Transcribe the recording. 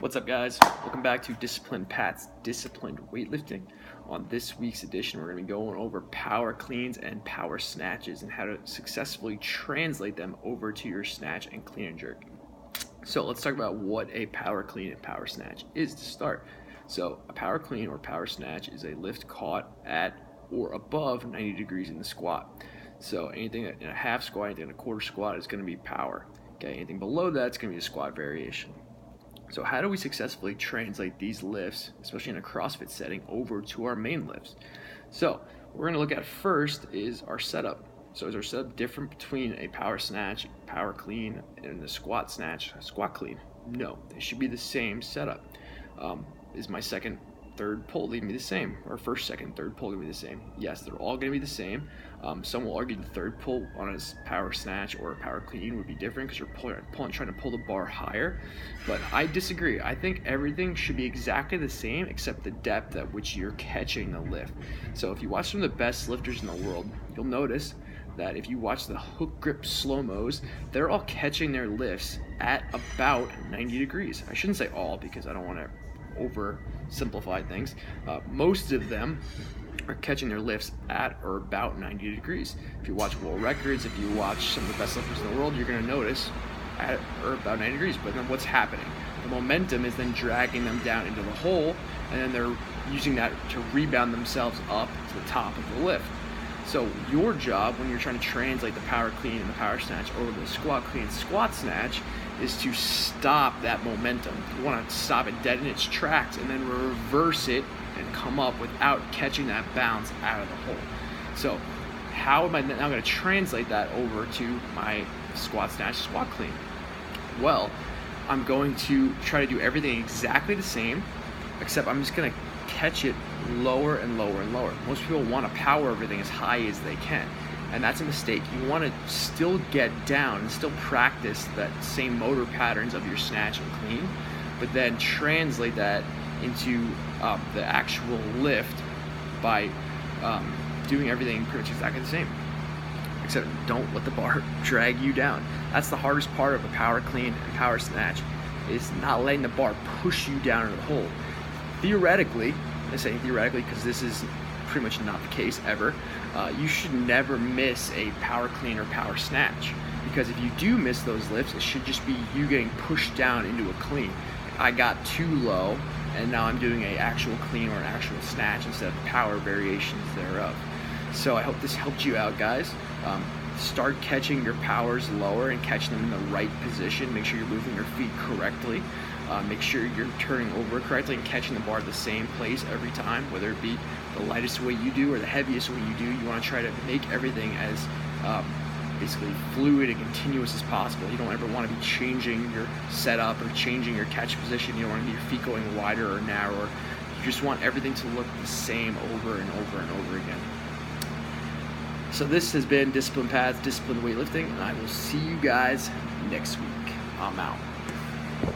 What's up, guys? Welcome back to Disciplined Pat's Disciplined Weightlifting. On this week's edition, we're going to be going over power cleans and power snatches and how to successfully translate them over to your snatch and clean and jerk. So let's talk about what a power clean and power snatch is to start. So a power clean or power snatch is a lift caught at or above 90 degrees in the squat. So anything in a half squat, anything in a quarter squat is going to be power. Okay, anything below that is going to be a squat variation. So how do we successfully translate these lifts, especially in a CrossFit setting, over to our main lifts? So what we're going to look at first is our setup. So is our setup different between a power snatch, power clean, and a squat snatch, a squat clean? No, they should be the same setup. Is my second, third pull going to be the same? Or first, second, third pull going to be the same? Yes, they're all going to be the same. Some will argue the third pull on a power snatch or a power clean would be different because you're trying to pull the bar higher. But I disagree. I think everything should be exactly the same except the depth at which you're catching the lift. So if you watch some of the best lifters in the world, you'll notice that if you watch the hook grip slow-mos, they're all catching their lifts at about 90 degrees. I shouldn't say all because I don't want to oversimplify things. Most of them are catching their lifts at or about 90 degrees. If you watch world records, if you watch some of the best lifters in the world, you're going to notice at or about 90 degrees. But then what's happening? The momentum is then dragging them down into the hole, and then they're using that to rebound themselves up to the top of the lift. So your job when you're trying to translate the power clean and the power snatch over to the squat clean, squat snatch, is to stop that momentum. You want to stop it dead in its tracks and then reverse it and come up without catching that bounce out of the hole. So how am I now going to translate that over to my squat snatch, squat clean? Well, I'm going to try to do everything exactly the same, except I'm just going to catch it lower and lower and lower. Most people want to power everything as high as they can, and that's a mistake. You want to still get down and still practice that same motor patterns of your snatch and clean, but then translate that into the actual lift by doing everything pretty much exactly the same, except don't let the bar drag you down. That's the hardest part of a power clean and power snatch, is not letting the bar push you down into the hole. Theoretically, I say theoretically because this is pretty much not the case ever, you should never miss a power clean or power snatch, because if you do miss those lifts, it should just be you getting pushed down into a clean. I got too low and now I'm doing an actual clean or an actual snatch instead of power variations thereof. So I hope this helped you out, guys. Start catching your powers lower and catch them in the right position. Make sure you're moving your feet correctly. Make sure you're turning over correctly and catching the bar at the same place every time, whether it be the lightest way you do or the heaviest way you do. You want to try to make everything as basically fluid and continuous as possible. You don't ever want to be changing your setup or changing your catch position. You don't want to be your feet going wider or narrower. You just want everything to look the same over and over and over again. So this has been Disciplined Pat's Disciplined Weightlifting, and I will see you guys next week. I'm out.